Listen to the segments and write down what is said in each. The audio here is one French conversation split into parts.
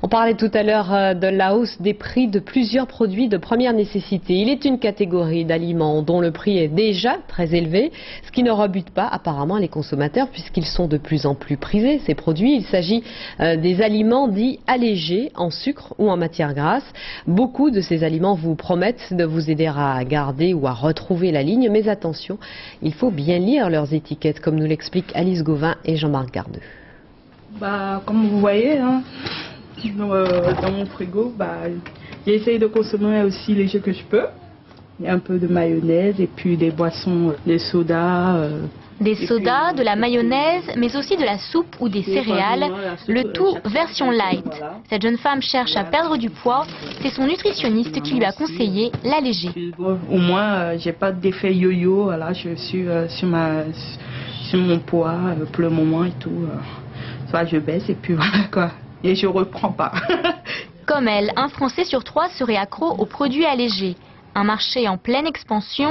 On parlait tout à l'heure de la hausse des prix de plusieurs produits de première nécessité. Il est une catégorie d'aliments dont le prix est déjà très élevé, ce qui ne rebute pas apparemment les consommateurs puisqu'ils sont de plus en plus prisés, ces produits. Il s'agit des aliments dits allégés en sucre ou en matière grasse. Beaucoup de ces aliments vous promettent de vous aider à garder ou à retrouver la ligne, mais attention, il faut bien lire leurs étiquettes, comme nous l'expliquent Alice Gauvin et Jean-Marc Gardeux. Comme vous voyez, hein, dans mon frigo, j'essaye de consommer aussi léger que je peux. Il y a un peu de mayonnaise et puis des boissons, des sodas. Des sodas, de la mayonnaise, mais aussi de la soupe ou des céréales, le tout version light. Cette jeune femme cherche à perdre du poids, c'est son nutritionniste qui lui a conseillé l'alléger. Au moins, j'ai pas d'effet yo-yo, voilà, je suis sur mon poids pour le moment et tout. Soit je baisse et puis voilà quoi, et je reprends pas. Comme elle, un Français sur 3 serait accro aux produits allégés. Un marché en pleine expansion,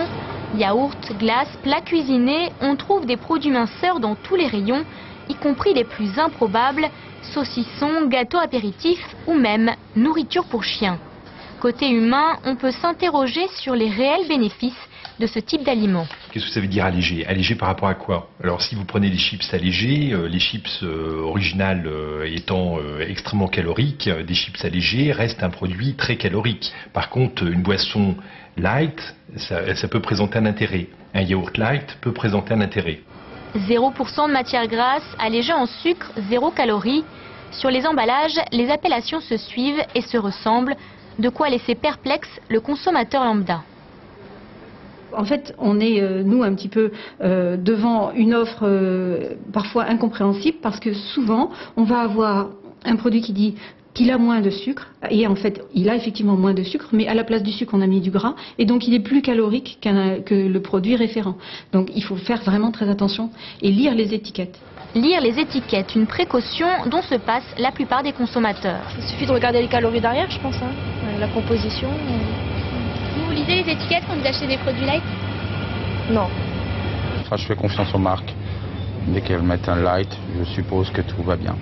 yaourts, glaces, plats cuisinés, on trouve des produits minceurs dans tous les rayons, y compris les plus improbables, saucissons, gâteaux apéritifs ou même nourriture pour chiens. Côté humain, on peut s'interroger sur les réels bénéfices de ce type d'aliments. Qu'est-ce que ça veut dire allégé? Allégé par rapport à quoi? Alors si vous prenez les chips allégés, les chips originales étant extrêmement caloriques, des chips allégés restent un produit très calorique. Par contre, une boisson light, ça peut présenter un intérêt. Un yaourt light peut présenter un intérêt. 0% de matière grasse, allégé en sucre, 0 calories. Sur les emballages, les appellations se suivent et se ressemblent. De quoi laisser perplexe le consommateur lambda. En fait, on est, nous, un petit peu devant une offre parfois incompréhensible parce que souvent, on va avoir un produit qui dit qu'il a moins de sucre. Et en fait, il a effectivement moins de sucre, mais à la place du sucre, on a mis du gras. Et donc, il est plus calorique que le produit référent. Donc, il faut faire vraiment très attention et lire les étiquettes. Lire les étiquettes, une précaution dont se passent la plupart des consommateurs. Il suffit de regarder les calories derrière, je pense, hein, la composition. Vous lisez les étiquettes quand vous achetez des produits light? Non. Enfin, je fais confiance aux marques. Dès qu'elles mettent un light, je suppose que tout va bien.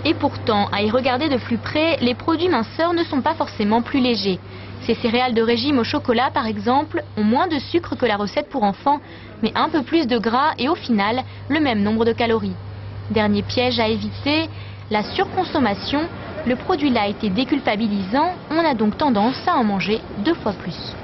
Et pourtant, à y regarder de plus près, les produits minceurs ne sont pas forcément plus légers. Ces céréales de régime au chocolat, par exemple, ont moins de sucre que la recette pour enfants, mais un peu plus de gras et au final, le même nombre de calories. Dernier piège à éviter, la surconsommation. Le produit light est déculpabilisant, on a donc tendance à en manger 2 fois plus.